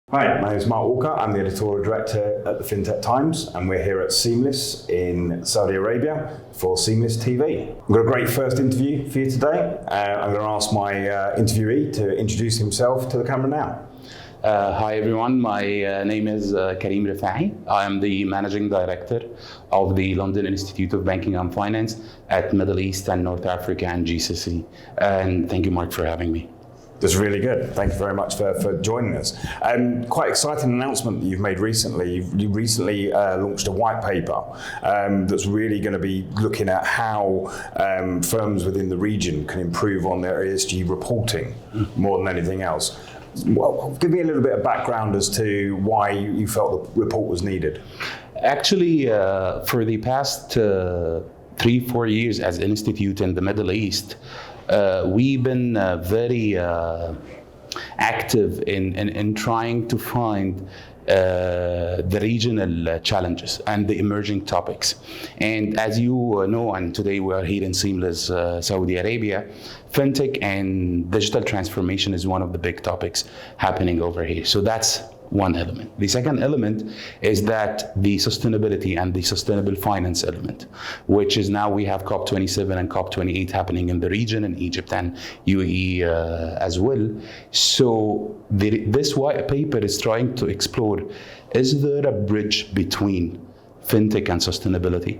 Hi, my name is Mark Walker. I'm the editorial director at the Fintech Times, and we're here at Seamless in Saudi Arabia for Seamless TV. I've got a great first interview for you today. I'm going to ask my interviewee to introduce himself to the camera now. Hi everyone, my name is Kareem Refaay. I am the Managing Director of the London Institute of Banking and Finance at Middle East and North Africa and GCC. And thank you, Mark, for having me. That's really good. Thank you very much for joining us. Quite exciting announcement that you've made recently. You recently launched a white paper that's really going to be looking at how firms within the region can improve on their ESG reporting more than anything else. Well, give me a little bit of background as to why you felt the report was needed. Actually, for the past 3-4 years as an institute in the Middle East, we've been very active in trying to find the regional challenges and the emerging topics. And as you know, and today we are here in Seamless, Saudi Arabia, Fintech and digital transformation is one of the big topics happening over here. So that's one element. The second element is that the sustainability and the sustainable finance element, which is now we have COP27 and COP28 happening in the region in Egypt and UAE as well. So this white paper is trying to explore, is there a bridge between fintech and sustainability?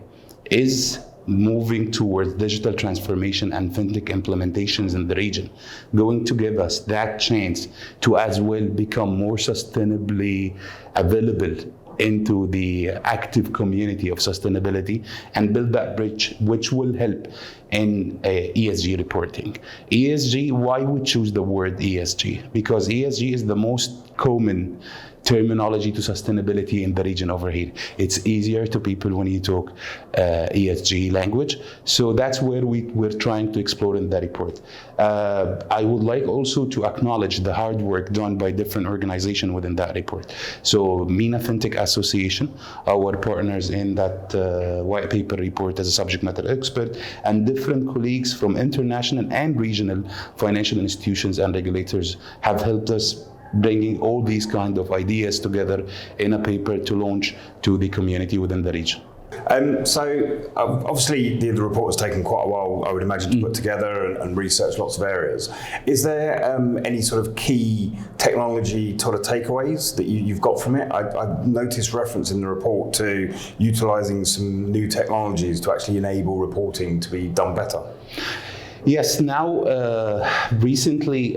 Is moving towards digital transformation and fintech implementations in the region going to give us that chance to as well become more sustainably available into the active community of sustainability and build that bridge, which will help in ESG reporting. ESG, why we choose the word ESG? Because ESG is the most common terminology to sustainability in the region over here. It's easier to people when you talk ESG language. So that's where we're trying to explore in that report. I would like also to acknowledge the hard work done by different organizations within that report. So MENA Fintech Association, our partners in that white paper report as a subject matter expert, and different colleagues from international and regional financial institutions and regulators have helped us bringing all these kind of ideas together in a paper to launch to the community within the region. So obviously the report has taken quite a while, I would imagine, to put together and research lots of areas. Is there any sort of key technology sort of takeaways that you've got from it? I noticed reference in the report to utilising some new technologies to actually enable reporting to be done better. Yes, now recently,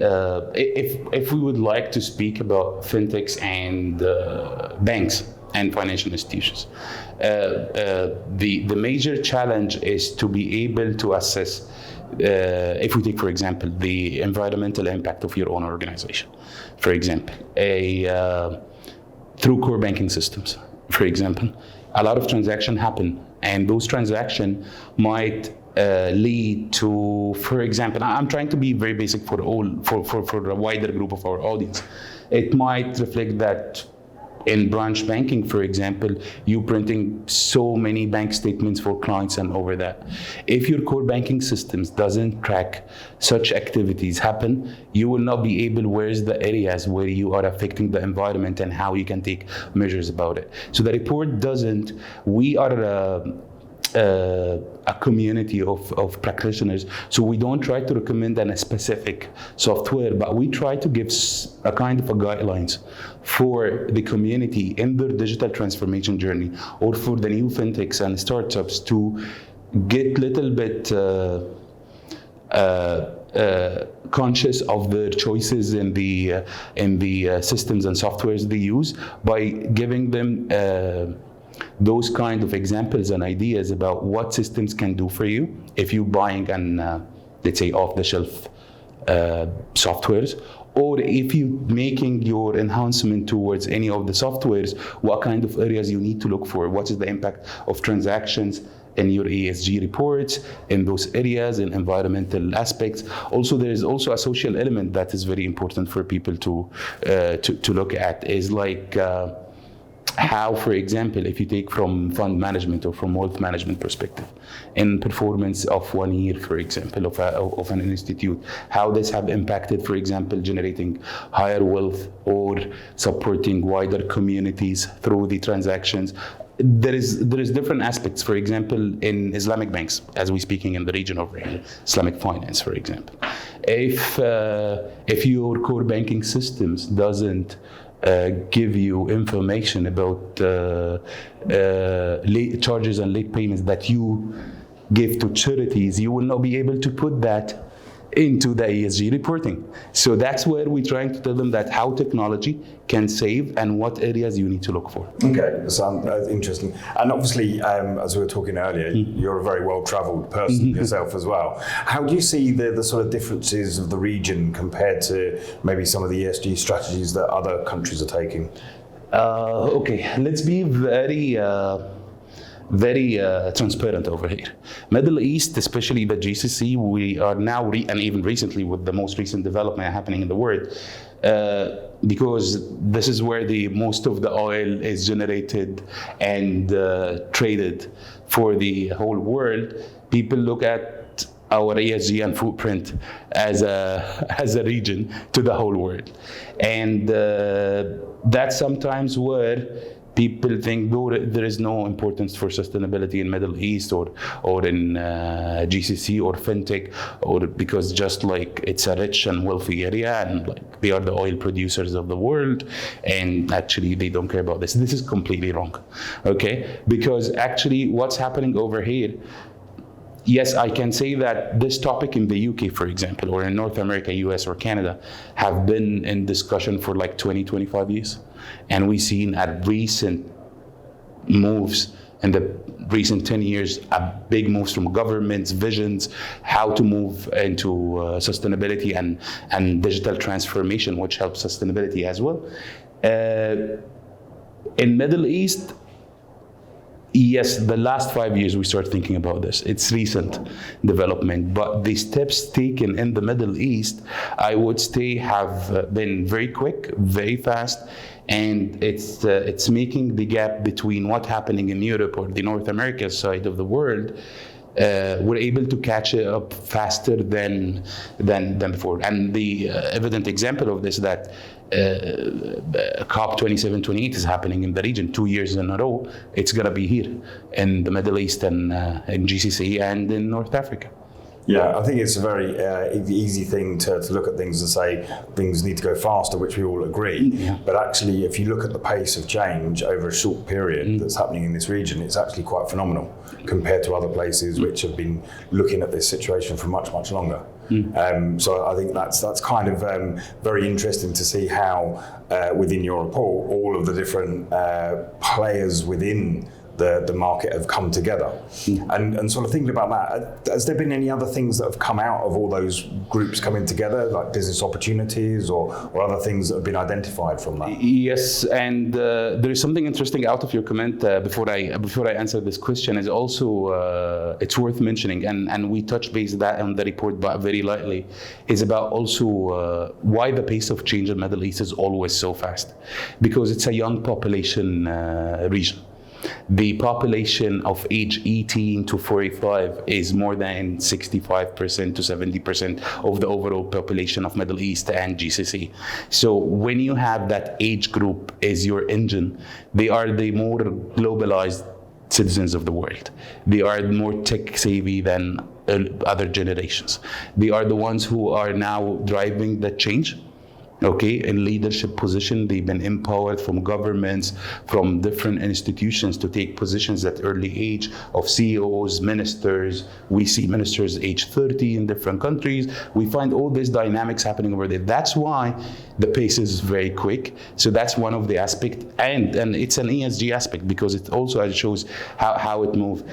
if we would like to speak about fintechs and banks and financial institutions, the major challenge is to be able to assess, if we take, for example, the environmental impact of your own organization, for example, through core banking systems, for example, a lot of transactions happen, and those transactions might lead to, for example, I'm trying to be very basic for a wider group of our audience. It might reflect that in branch banking, for example, you printing so many bank statements for clients and over that. If your core banking systems doesn't track such activities happen, you will not be able, where's the areas where you are affecting the environment and how you can take measures about it. So the report doesn't, we are a community of practitioners, so we don't try to recommend a specific software, but we try to give a kind of a guidelines for the community in their digital transformation journey, or for the new fintechs and startups to get a little bit conscious of their choices in the systems and softwares they use, by giving them those kind of examples and ideas about what systems can do for you if you're buying an, let's say, off-the-shelf softwares, or if you're making your enhancement towards any of the softwares, what kind of areas you need to look for, what is the impact of transactions in your ESG reports in those areas, in environmental aspects. Also, there is also a social element that is very important for people to look at, is like how, for example, if you take from fund management or from wealth management perspective, in performance of 1 year, for example, of an institute, how this have impacted, for example, generating higher wealth or supporting wider communities through the transactions. There is different aspects. For example, in Islamic banks, as we're speaking in the region over here, Islamic finance, for example, if your core banking systems doesn't give you information about late charges and late payments that you give to charities, you will not be able to put that into the ESG reporting. So that's where we're trying to tell them that how technology can save and what areas you need to look for. Okay, that sounds interesting. And obviously, as we were talking earlier, you're a very well-traveled person yourself as well. How do you see the sort of differences of the region compared to maybe some of the ESG strategies that other countries are taking? Okay, let's be very transparent over here. Middle East, especially the GCC, we are now, and even recently with the most recent development happening in the world, because this is where the most of the oil is generated and traded for the whole world. People look at our ESG and footprint as a region to the whole world, and that's sometimes where people think there is no importance for sustainability in Middle East or in GCC or Fintech, or because just like it's a rich and wealthy area and like they are the oil producers of the world, and actually they don't care about this. This is completely wrong, okay? Because actually what's happening over here, yes, I can say that this topic in the UK, for example, or in North America, US or Canada, have been in discussion for like 20, 25 years. And we've seen at recent moves in the recent 10 years, big moves from governments, visions, how to move into sustainability and digital transformation, which helps sustainability as well. In Middle East, yes, the last 5 years we start thinking about this. It's recent development, but the steps taken in the Middle East, I would say, have been very quick, very fast, and it's making the gap between what's happening in Europe or the North America side of the world. We're able to catch it up faster than before. And the evident example of this is that COP 27, 28 is happening in the region 2 years in a row. It's going to be here in the Middle East and in GCC and in North Africa. Yeah, I think it's a very easy thing to look at things and say things need to go faster, which we all agree. Yeah. But actually, if you look at the pace of change over a short period that's happening in this region, it's actually quite phenomenal compared to other places which have been looking at this situation for much, much longer. So I think that's kind of very interesting to see how within your report, all of the different players within the market have come together. And sort of thinking about that, has there been any other things that have come out of all those groups coming together, like business opportunities or other things that have been identified from that? Yes, and there is something interesting out of your comment before I answer this question is also it's worth mentioning, and we touch base that on the report but very lightly, is about also why the pace of change in the Middle East is always so fast, because it's a young population region. The population of age 18 to 45 is more than 65% to 70% of the overall population of Middle East and GCC. So when you have that age group as your engine, they are the more globalized citizens of the world. They are more tech savvy than other generations. They are the ones who are now driving the change. Okay, in leadership position, they've been empowered from governments, from different institutions to take positions at early age of CEOs, ministers. We see ministers age 30 in different countries. We find all these dynamics happening over there. That's why the pace is very quick. So that's one of the aspects, and it's an ESG aspect because it also shows how it moves.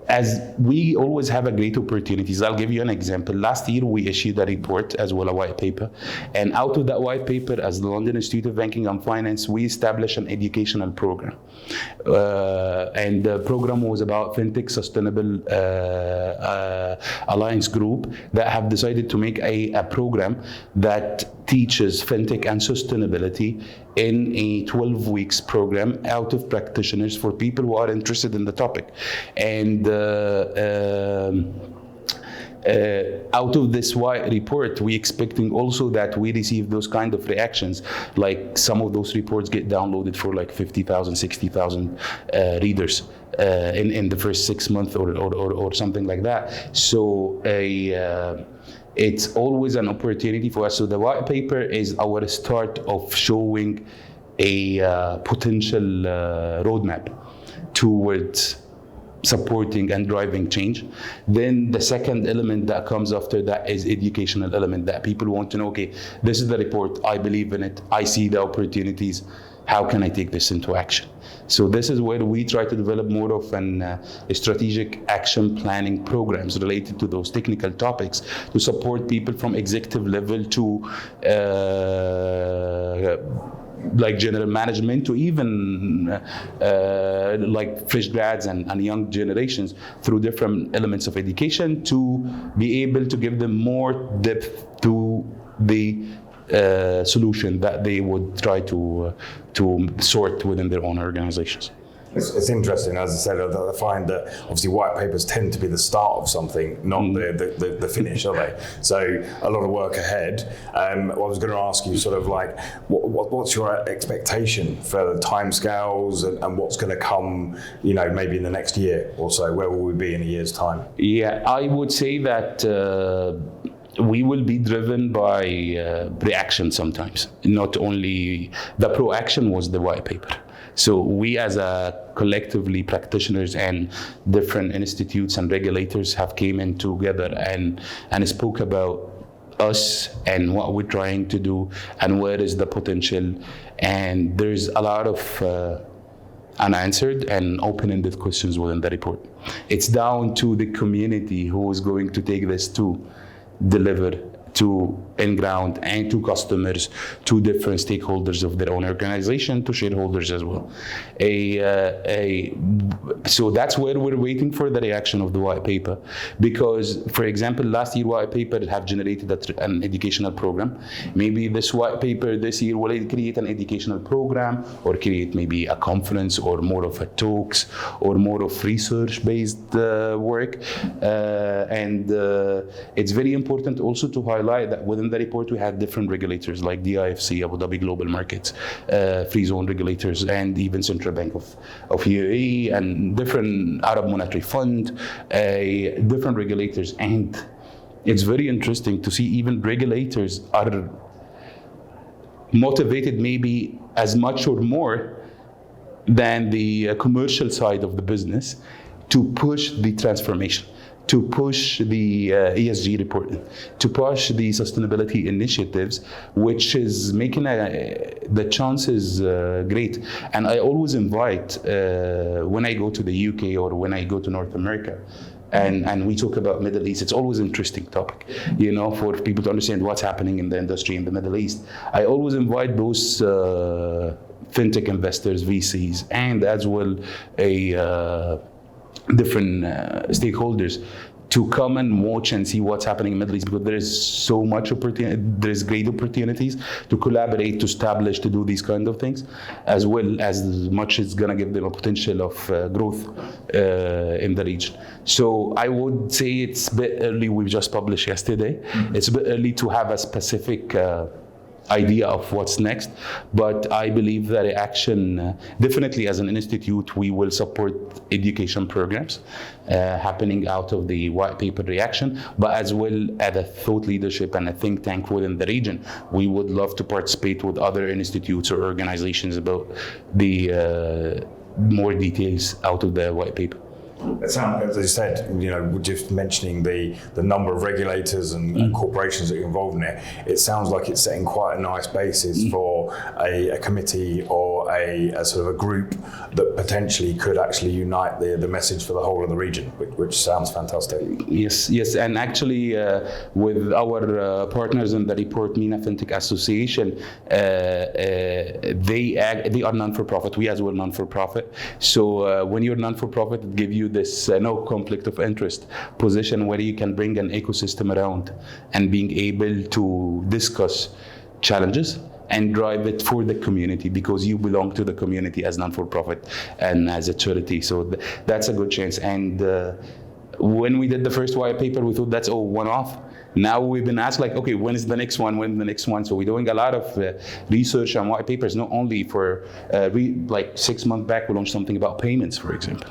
As we always have a great opportunities. I'll give you an example. Last year, we issued a report as well, a white paper. And out of that white paper, as the London Institute of Banking and Finance, we established an educational program. And the program was about Fintech Sustainable Alliance Group that have decided to make a program that teaches fintech and sustainability in a 12 weeks program out of practitioners for people who are interested in the topic. And out of this white report, we expecting also that we receive those kind of reactions. Like some of those reports get downloaded for like 50,000, 60,000 readers in the first 6 months or something like that. So it's always an opportunity for us. So the white paper is our start of showing a potential roadmap towards supporting and driving change. Then the second element that comes after that is educational element, that people want to know, okay, this is the report, I believe in it, I see the opportunities, how can I take this into action? So this is where we try to develop more of an strategic action planning programs related to those technical topics to support people from executive level to like general management to even like fresh grads and young generations through different elements of education to be able to give them more depth to the solution that they would try to sort within their own organizations. It's interesting, as I said, I find that obviously white papers tend to be the start of something, not the finish, are they? So a lot of work ahead. I was going to ask you sort of like, what's your expectation for the timescales and what's going to come, you know, maybe in the next year or so? Where will we be in a year's time? Yeah, I would say that we will be driven by reaction sometimes. Not only the proaction was the white paper. So we as a collectively practitioners and different institutes and regulators have came in together and spoke about us and what we're trying to do and where is the potential. And there's a lot of unanswered and open-ended questions within the report. It's down to the community who is going to take this to deliver to in-ground and to customers, to different stakeholders of their own organization, to shareholders as well. So that's where we're waiting for the reaction of the white paper. Because, for example, last year white paper have generated an educational program. Maybe this white paper this year will create an educational program or create maybe a conference or more of a talks or more of research-based work. And it's very important also to highlight that within the report we had different regulators like the IFC, Abu Dhabi Global Markets, free zone regulators, and even Central Bank of UAE and different Arab Monetary Fund, different regulators. And it's very interesting to see even regulators are motivated maybe as much or more than the commercial side of the business to push the transformation, to push the ESG reporting, to push the sustainability initiatives, which is making the chances great. And I always invite, when I go to the UK or when I go to North America, and we talk about Middle East, it's always an interesting topic, you know, for people to understand what's happening in the industry in the Middle East. I always invite those fintech investors, VCs, and as well different stakeholders to come and watch and see what's happening in the Middle East, because there is so much opportunity, there's great opportunities to collaborate, to establish, to do these kind of things, as well as much it's going to give them a potential of growth in the region. So I would say it's a bit early. We've just published yesterday. It's a bit early to have a specific idea of what's next, but I believe that action, definitely as an institute, we will support education programs happening out of the white paper reaction, but as well as a thought leadership and a think tank within the region. We would love to participate with other institutes or organizations about the more details out of the white paper. It sounds, as you said, you know, just mentioning the number of regulators and corporations that are involved in it, it sounds like it's setting quite a nice basis for a committee or a sort of a group that potentially could actually unite the message for the whole of the region, which sounds fantastic. Yes, and actually with our partners in the report, MENA Fintech Association, they are non-for-profit. We as well non-for-profit. So when you're non-for-profit, it gives you this no conflict of interest position where you can bring an ecosystem around and being able to discuss challenges and drive it for the community, because you belong to the community as non-for-profit and as a charity. So that's a good chance. And when we did the first white paper, we thought that's all one-off. Now we've been asked, like, okay, when is the next one? When is the next one? So we're doing a lot of research on white papers, not only for, like 6 months back, we launched something about payments, for example.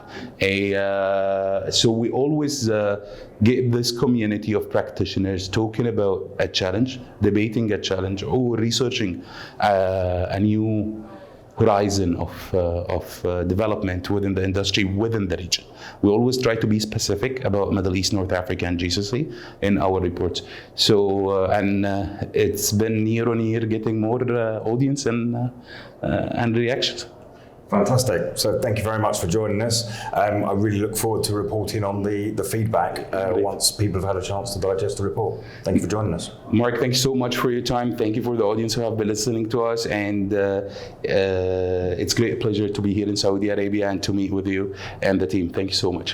So we always get this community of practitioners talking about a challenge, debating a challenge, or researching a new horizon of development within the industry, within the region. We always try to be specific about Middle East, North Africa, and GCC in our reports. So, it's been year on year getting more audience and reactions. Fantastic. So thank you very much for joining us. I really look forward to reporting on the feedback once people have had a chance to digest the report. Thank you for joining us. Mark, thank you so much for your time. Thank you for the audience who have been listening to us. And it's a great pleasure to be here in Saudi Arabia and to meet with you and the team. Thank you so much.